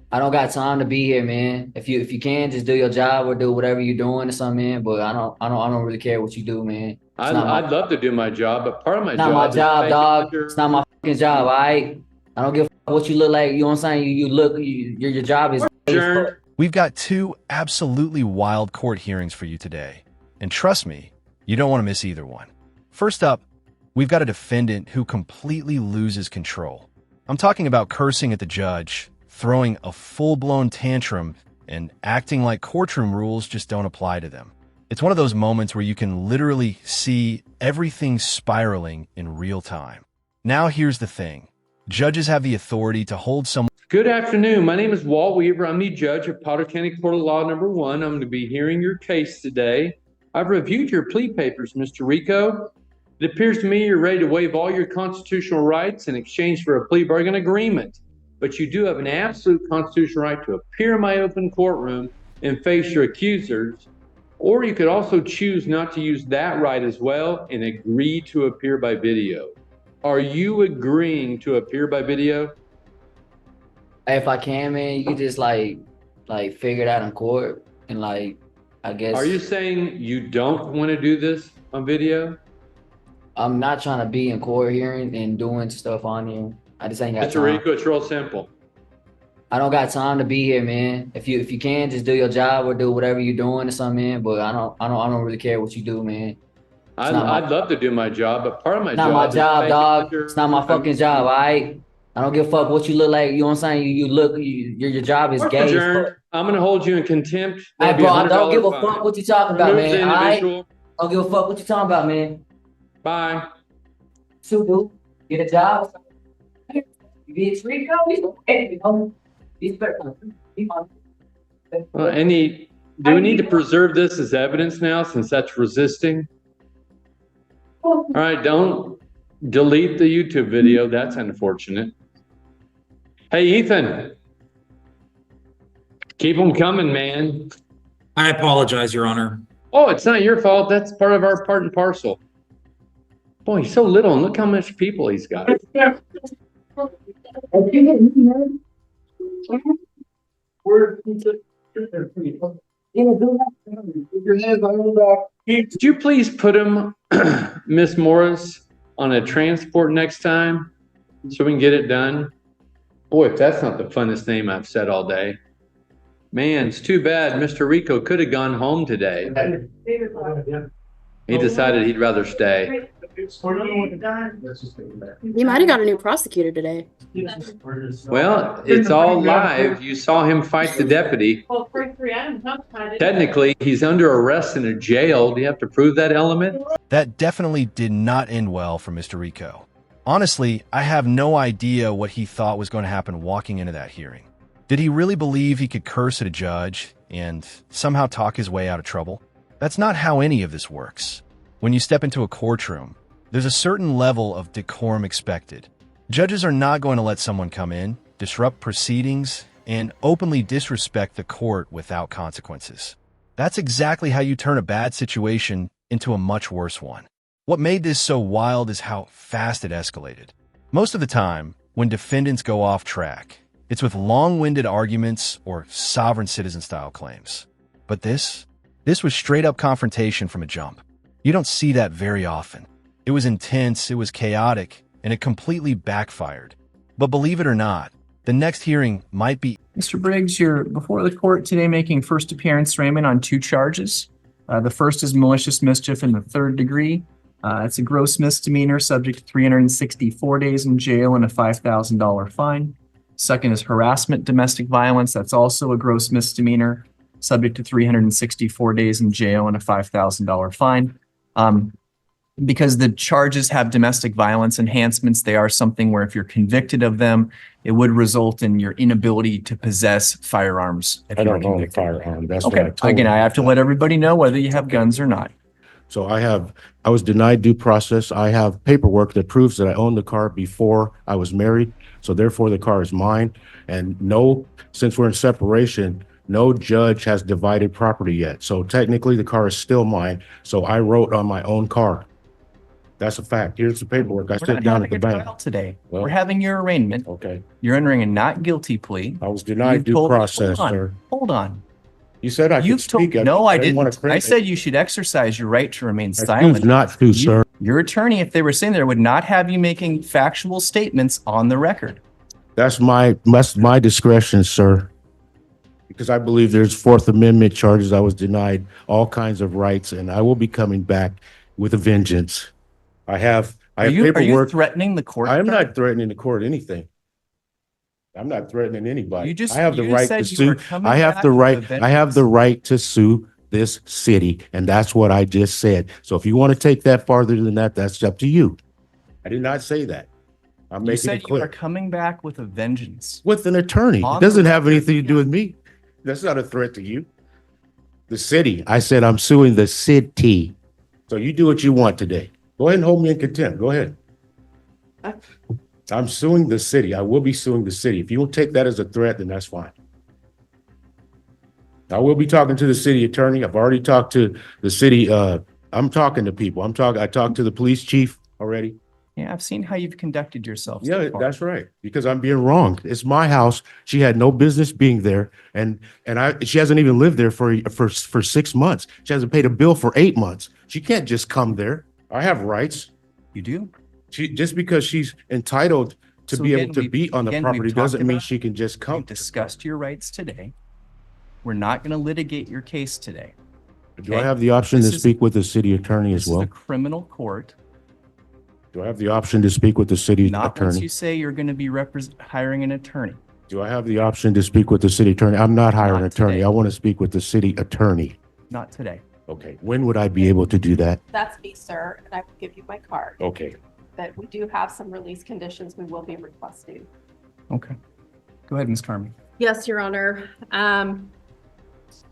I don't got time to be here, man. If you can, just do your job or do whatever you're doing or something, man. But I don't really care what you do, man. It's not my I'd love to do my job, but part of my not my job is to job, make it dog. It's not under. my fucking job, all right? I don't give a fuck what you look like. You know what I'm saying? You look, your job is gay as Adjourned. fuck. We've got two absolutely wild court hearings for you today. And trust me, you don't want to miss either one. First up, we've got a defendant who completely loses control. I'm talking about cursing at the judge, throwing a full-blown tantrum, and acting like courtroom rules just don't apply to them. It's one of those moments where you can literally see everything spiraling in real time. Now here's the thing. Judges have the authority to hold someone. Good afternoon. My name is Walt Weaver. I'm the judge of Potter County Court of Law number 1. I'm going to be hearing your case today. I've reviewed your plea papers, Mr. Rico. It appears to me you're ready to waive all your constitutional rights in exchange for a plea bargain agreement. But you do have an absolute constitutional right to appear in my open courtroom and face your accusers. Or you could also choose not to use that right as well and agree to appear by video. Are you agreeing to appear by video? If I can, man, you could just like figure it out in court and I guess Are you saying you don't want to do this on video? I'm not trying to be in court hearing and doing stuff on here. I just ain't got Mr. time. Rico, it's real simple. I don't got time to be here, man. If you can, just do your job or do whatever you're doing or something, man. But I don't really care what you do, man. I'd love to do my job, but part of my Not my job is to job, make it dog. under. It's not my fucking job, all right? I don't give a fuck what you look like. You know what I'm saying? Your job is Court gay as adjourned. fuck. I'm going to hold you in contempt. Hey, That'd be bro, a I don't give a $100 fuck fine. what you talking about, Remove the man. All right? individual. I don't give a fuck what you talking about, man. Bye. So, dude, get a job. You get free, go. He's better. Well, do we need to preserve this as evidence now since that's resisting? All right, don't delete the YouTube video. That's unfortunate. Hey, Ethan, keep them coming, man. I apologize, Your Honor. Oh, it's not your fault. That's part of our part and parcel. Boy, he's so little, and look how much people he's got. Could you please put him, Miss Morris, on a transport next time so we can get it done? Boy, if that's not the funnest name I've said all day. Man, it's too bad Mr. Rico could have gone home today. He decided he'd rather stay. You might have got a new prosecutor today. Well, it's all live. You saw him fight the deputy. Technically, he's under arrest in a jail. Do you have to prove that element? That definitely did not end well for Mr. Rico. Honestly, I have no idea what he thought was going to happen walking into that hearing. Did he really believe he could curse at a judge and somehow talk his way out of trouble? That's not how any of this works. When you step into a courtroom, there's a certain level of decorum expected. Judges are not going to let someone come in, disrupt proceedings, and openly disrespect the court without consequences. That's exactly how you turn a bad situation into a much worse one. What made this so wild is how fast it escalated. Most of the time, when defendants go off track, it's with long-winded arguments or sovereign citizen-style claims. But this was straight-up confrontation from a jump. You don't see that very often. It was intense, it was chaotic, and it completely backfired. But believe it or not, the next hearing might be... Mr. Briggs, you're before the court today making first appearance, Raymond, on 2 charges. The first is malicious mischief in the 3rd degree. It's a gross misdemeanor subject to 364 days in jail and a $5,000 fine. Second is harassment domestic violence. That's also a gross misdemeanor subject to 364 days in jail and a $5,000 fine. Because the charges have domestic violence enhancements, they are something where if you're convicted of them, it would result in your inability to possess firearms. If I you're don't own a convicted. firearm. That's what I Okay, told again, him. I have to let everybody know whether you have guns or not. So I was denied due process. I have paperwork that proves that I owned the car before I was married. So therefore the car is mine. And since we're in separation, no judge has divided property yet. So technically the car is still mine. So I wrote on my own car. That's a fact. Here's the paperwork. I We're sit not down at having the a bank. trial today. Well- We're having your arraignment. Okay. You're entering a not guilty plea. I was denied You've due told- process, hold on, sir. Hold on. You said I could You've told, speak. no, I didn't want didn't. to I said you should exercise your right to remain silent. not to, sir. Your attorney, if they were saying there, would not have you making factual statements on the record. That's my discretion, sir. Because I believe there's Fourth Amendment charges. I was denied all kinds of rights, and I will be coming back with a vengeance. I have Are you paperwork. threatening the court? I am not threatening the court anything. I'm not threatening anybody. You just- I have the you right said to you were sue. coming I have back the with right. a I have the right to sue this city, and that's what I just said. So if you want to take that farther than that, that's up to you. I did not say that. I'm You making said it you are clear. coming back with a vengeance. With an attorney. On It the doesn't have record, anything to do with me. That's not a threat to you. The city. I said I'm suing the city. So you do what you want today. Go ahead and hold me in contempt. Go ahead. I'm suing the city. I will be suing the city. If you will take that as a threat, then that's fine. I will be talking to the city attorney. I've already talked to the city. I'm talking to people. I talked to the police chief already. Yeah, I've seen how you've conducted yourself. Yeah, so far. that's right. Because I'm being wronged. It's my house. She had no business being there, and she hasn't even lived there for 6 months. She hasn't paid a bill for 8 months. She can't just come there. I have rights. You do? She just because she's entitled to So be again, able to we've- be on the again, property we've doesn't talked mean about- she can just come. We've discussed your rights today. We're not going to litigate your case today. Do I have the option to This is- speak with the city attorney This as is a well? criminal court. Do I have the option to speak with the city Not once attorney? you say you're going to be hiring an attorney. Do I have the option to speak with the city attorney? I'm not hiring an Not attorney. today. I want to speak with the city attorney. Not today. Okay, when would I be able to do that? That's me, sir, and I will give you my card. Okay, But we do have some release conditions we will be requesting. Okay. Go ahead, Ms. Carmen. Yes, Your Honor.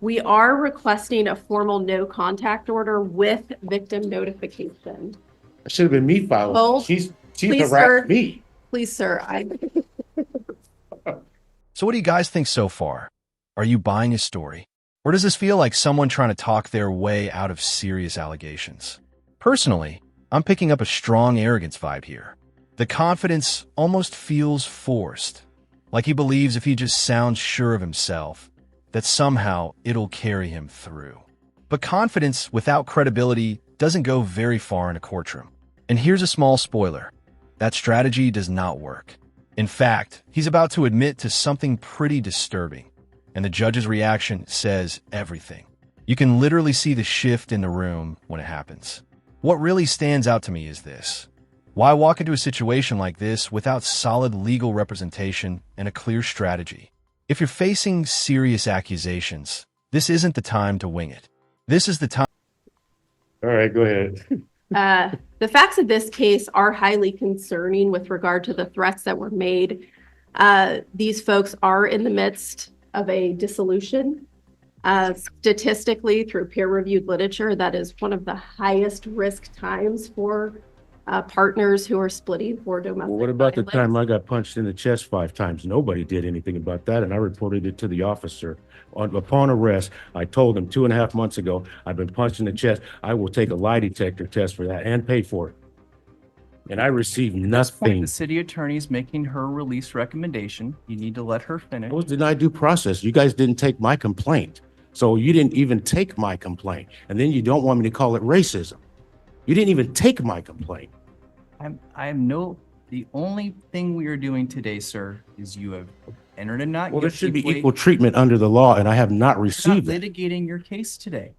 We are requesting a formal no contact order with victim notification. it should have been me filing. Hold. She's Please, harassed sir. me. Please, sir, So what do you guys think so far? Are you buying his story? Or does this feel like someone trying to talk their way out of serious allegations? Personally, I'm picking up a strong arrogance vibe here. The confidence almost feels forced, like he believes if he just sounds sure of himself, that somehow it'll carry him through. But confidence without credibility doesn't go very far in a courtroom. And here's a small spoiler. That strategy does not work. In fact, he's about to admit to something pretty disturbing, and the judge's reaction says everything. You can literally see the shift in the room when it happens. What really stands out to me is this. Why walk into a situation like this without solid legal representation and a clear strategy? If you're facing serious accusations, this isn't the time to wing it. This is the time. All right, go ahead. the facts of this case are highly concerning with regard to the threats that were made. These folks are in the midst of a dissolution. Statistically, through peer-reviewed literature, that is one of the highest risk times for partners who are splitting for domestic Well, what about the violence. time I got punched in the chest 5 times? Nobody did anything about that, and I reported it to the officer. Upon arrest, I told him 2.5 months ago, I've been punched in the chest. I will take a lie detector test for that and pay for it. And I received nothing. The city attorney is making her release recommendation. You need to let her finish. I was denied due process. You guys didn't take my complaint. So you didn't even take my complaint. And then you don't want me to call it racism. You didn't even take my complaint. The only thing we are doing today, sir, is you have entered a not Well, there guilty should be plea. equal treatment under the law, and I have not We're received not it. litigating your case today.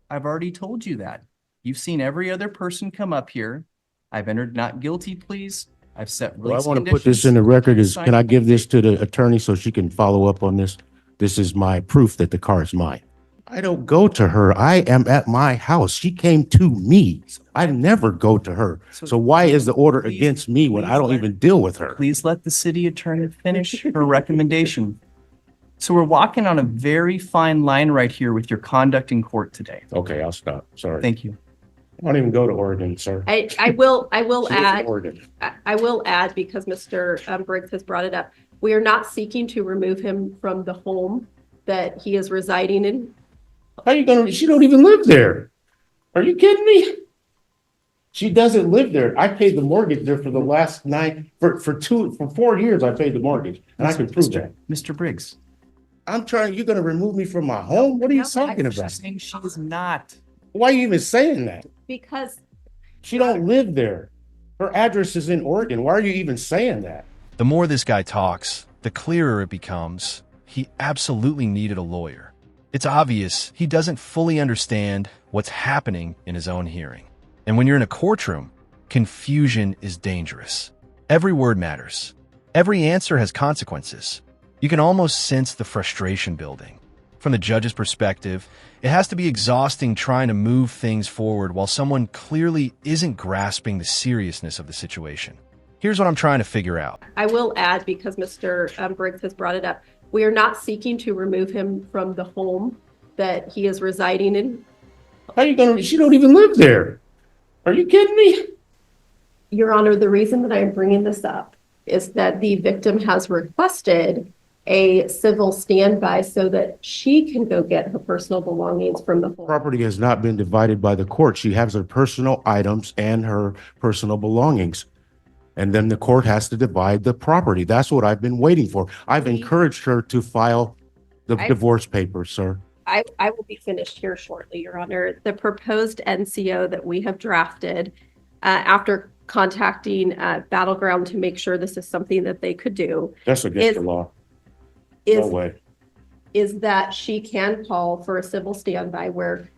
I've already told you that. You've seen every other person come up here. I've entered not guilty pleas. I've set Well, I release want to put this conditions. in the record. Sign- Can I give this to the attorney so she can follow up on this? This is my proof that the car is mine. I don't go to her. I am at my house. She came to me. I never go to her. So why is the order Please- against me when I don't please even deal with her? Please let the city attorney finish her recommendation. So we're walking on a very fine line right here with your conduct in court today. Okay, I'll stop. Sorry. Thank you. I don't even go to Oregon, sir. I will She lives in add, Oregon. I will add, because Mr. Briggs has brought it up, we are not seeking to remove him from the home that he is residing in. How you gonna, she don't even live there. Are you kidding me? She doesn't live there. I paid the mortgage there for the last for 4 years. I paid the mortgage, and I can prove that. Mr. Briggs. You're going to remove me from my home? What are you talking about? She's saying she is not. Why are you even saying that? Because She don't live there. Her address is in Oregon. Why are you even saying that? The more this guy talks, the clearer it becomes. He absolutely needed a lawyer. It's obvious he doesn't fully understand what's happening in his own hearing. And when you're in a courtroom, confusion is dangerous. Every word matters. Every answer has consequences. You can almost sense the frustration building. From the judge's perspective, it has to be exhausting trying to move things forward while someone clearly isn't grasping the seriousness of the situation. Here's what I'm trying to figure out. I will add, because Mr. Briggs has brought it up, we are not seeking to remove him from the home that he is residing in. How are you going to? She don't even live there. Are you kidding me? Your Honor, the reason that I'm bringing this up is that the victim has requested a civil standby so that she can go get her personal belongings from the home. Property has not been divided by the court. She has her personal items and her personal belongings. And then the court has to divide the property. That's what I've been waiting for. I've encouraged her to file the divorce papers, sir. I will be finished here shortly, Your Honor. The proposed NCO that we have drafted after contacting Battleground to make sure this is something that they could do. That's against the law. No way. Is that she can call for a civil standby where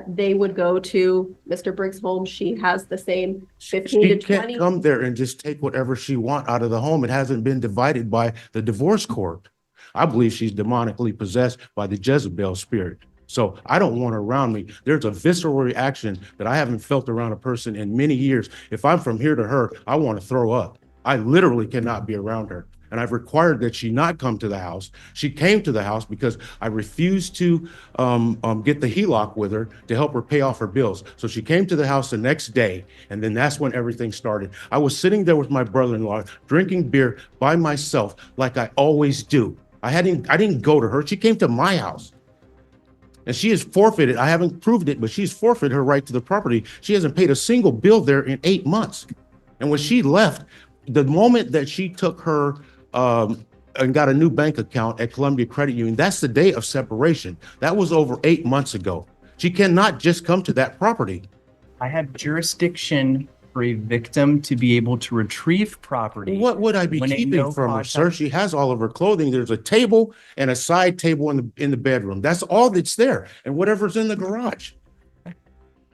they would go to Mr. Briggs' home. She has the same 15 to 20. She can't come there and just take whatever she wants out of the home. It hasn't been divided by the divorce court. I believe she's demonically possessed by the Jezebel spirit. So I don't want her around me. There's a visceral reaction that I haven't felt around a person in many years. If I'm from here to her, I want to throw up. I literally cannot be around her. And I've required that she not come to the house. She came to the house because I refused to get the HELOC with her to help her pay off her bills. So she came to the house the next day, and then that's when everything started. I was sitting there with my brother-in-law, drinking beer by myself, like I always do. I didn't go to her. She came to my house. And she has forfeited, I haven't proved it, but she's forfeited her right to the property. She hasn't paid a single bill there in 8 months. And when she left, the moment that she took her and got a new bank account at Columbia Credit Union, that's the day of separation. That was over 8 months ago. She cannot just come to that property. I have jurisdiction for a victim to be able to retrieve property. What would I be keeping from her, sir? She has all of her clothing. There's a table and a side table in the bedroom. That's all that's there, and whatever's in the garage.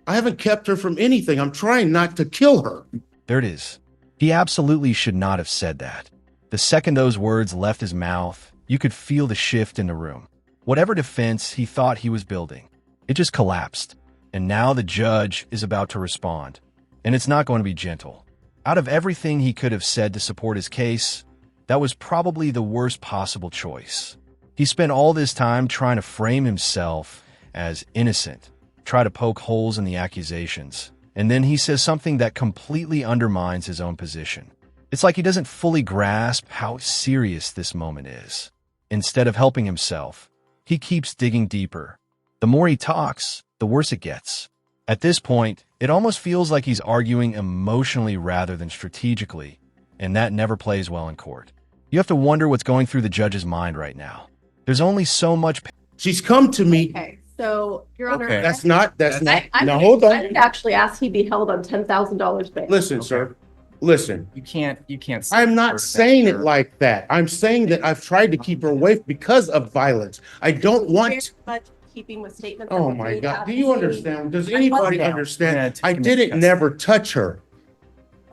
I haven't kept her from anything. I'm trying not to kill her. There it is. He absolutely should not have said that. The second those words left his mouth, you could feel the shift in the room. Whatever defense he thought he was building, it just collapsed. And now the judge is about to respond. And it's not going to be gentle. Out of everything he could have said to support his case, that was probably the worst possible choice. He spent all this time trying to frame himself as innocent, try to poke holes in the accusations, and then he says something that completely undermines his own position. It's like he doesn't fully grasp how serious this moment is. Instead of helping himself, he keeps digging deeper. The more he talks, the worse it gets. At this point, it almost feels like he's arguing emotionally rather than strategically, and that never plays well in court. You have to wonder what's going through the judge's mind right now. There's only so much. She's come to me. Okay, so, Your Honor. Okay. That's not. I Now, hold on. I'd actually ask he be held on $10,000 bail. Listen, sir. Listen. You can't. Say I'm not saying it like that. I'm saying that I've tried to keep her away because of violence. I don't want. Very much keeping with statements. that Oh were my made God. at Do the you scene. understand? Does anybody Yeah, understand? take I him into didn't custody. never touch her.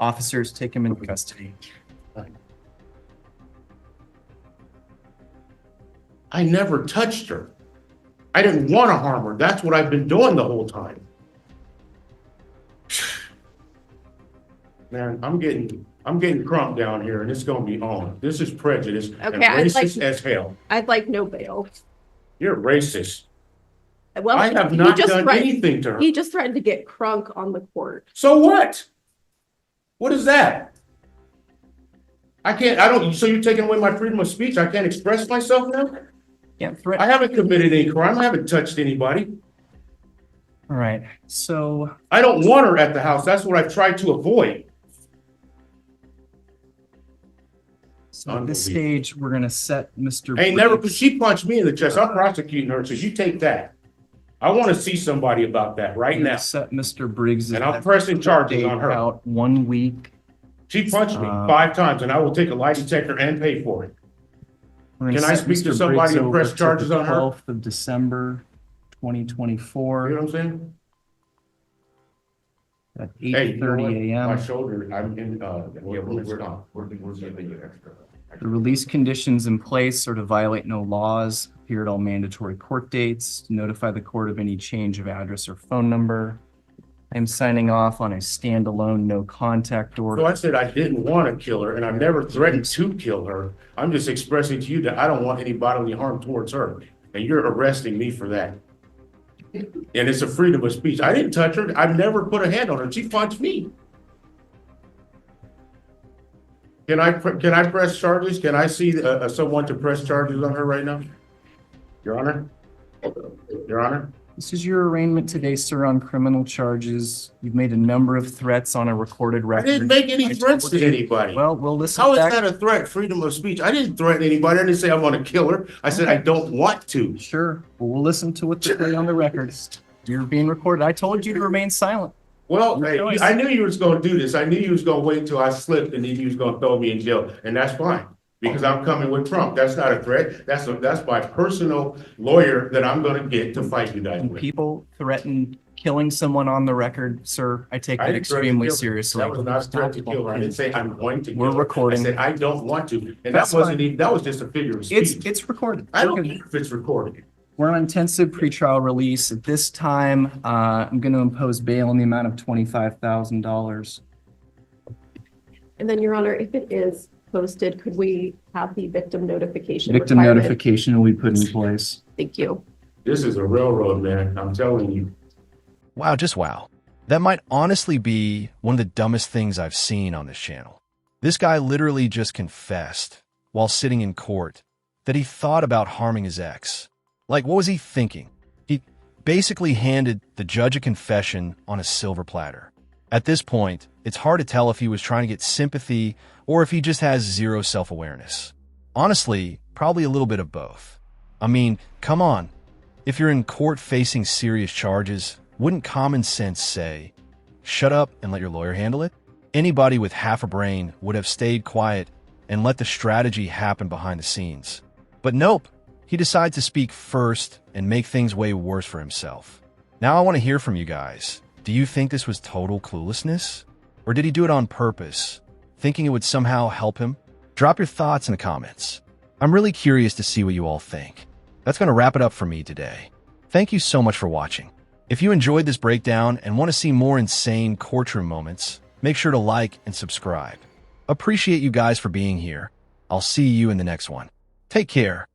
Officers, take him into custody. I never touched her. I didn't want to harm her. That's what I've been doing the whole time. Man, I'm getting crunk down here, and it's gonna be on. This is prejudice and Okay, racist as hell. I'd like no bail. You're racist. Well, I have he not just done threatened- anything to her. He just threatened to get crunk on the court. So what? What is that? So you're taking away my freedom of speech? I can't express myself now? Can't I threaten. haven't committed any crime. I haven't touched anybody. All right. So I don't want her at the house. That's what I've tried to avoid. at this stage, we're gonna set Mr. Ain't never, Briggs. she punched me in the chest. I'm prosecuting her, so you take that. I want to see somebody about that right We're gonna now. set Mr. Briggs. And I'm pressing charges on her. Out 1 week. She punched me 5 times, and I will take a lie detector and pay for it. Can I speak to somebody and press charges on her? 12th of December, You 2024 know what I'm saying? at Hey, you know what? 8:30 My a.m. shoulder, I'm in, We're giving you extra. The release conditions in place are to violate no laws, appear at all mandatory court dates, notify the court of any change of address or phone number. I'm signing off on a standalone no contact So order. I said I didn't want to kill her, and I've never threatened to kill her. I'm just expressing to you that I don't want any bodily harm towards her, and you're arresting me for that. And it's a freedom of speech. I didn't touch her. I've never put a hand on her. She punched me. Can I press charges? Can I see someone to press charges on her right now? Your Honor? Your Honor? This is your arraignment today, sir, on criminal charges. You've made a number of threats on a recorded I record. didn't make any threats to anybody. Well, we'll listen How is back. that a threat? Freedom of speech. I didn't threaten anybody. I didn't say I want to kill her. I said I don't want to. Sure. Well, we'll listen to what's played on the record. You're being recorded. I told you to remain silent. Well, Your hey, choice. I knew you was going to do this. I knew you was going to wait till I slipped and then you was going to throw me in jail. And that's fine because I'm coming with Trump. That's not a threat. That's my personal lawyer that I'm going to get to fight you guys When with. people threaten killing someone on the record, sir, I take I that didn't threaten to extremely kill her. seriously. That was not a threat to kill her. I didn't say I'm going to We're kill her. recording. I said I don't want to. And That's that wasn't fine. even, that was just a figure of speech. It's recorded. I don't Okay. care if it's recorded. We're on intensive pretrial release. At this time, I'm going to impose bail in the amount of $25,000. And then, Your Honor, if it is posted, could we have the victim notification? Victim requirement? notification will be put in place. Thank you. This is a railroad, man. I'm telling you. Wow, just wow. That might honestly be one of the dumbest things I've seen on this channel. This guy literally just confessed while sitting in court that he thought about harming his ex. Like, what was he thinking? He basically handed the judge a confession on a silver platter. At this point, it's hard to tell if he was trying to get sympathy or if he just has zero self-awareness. Honestly, probably a little bit of both. I mean, come on. If you're in court facing serious charges, wouldn't common sense say, shut up and let your lawyer handle it? Anybody with half a brain would have stayed quiet and let the strategy happen behind the scenes. But nope, he decided to speak first and make things way worse for himself. Now I want to hear from you guys. Do you think this was total cluelessness? Or did he do it on purpose, thinking it would somehow help him? Drop your thoughts in the comments. I'm really curious to see what you all think. That's going to wrap it up for me today. Thank you so much for watching. If you enjoyed this breakdown and want to see more insane courtroom moments, make sure to like and subscribe. Appreciate you guys for being here. I'll see you in the next one. Take care.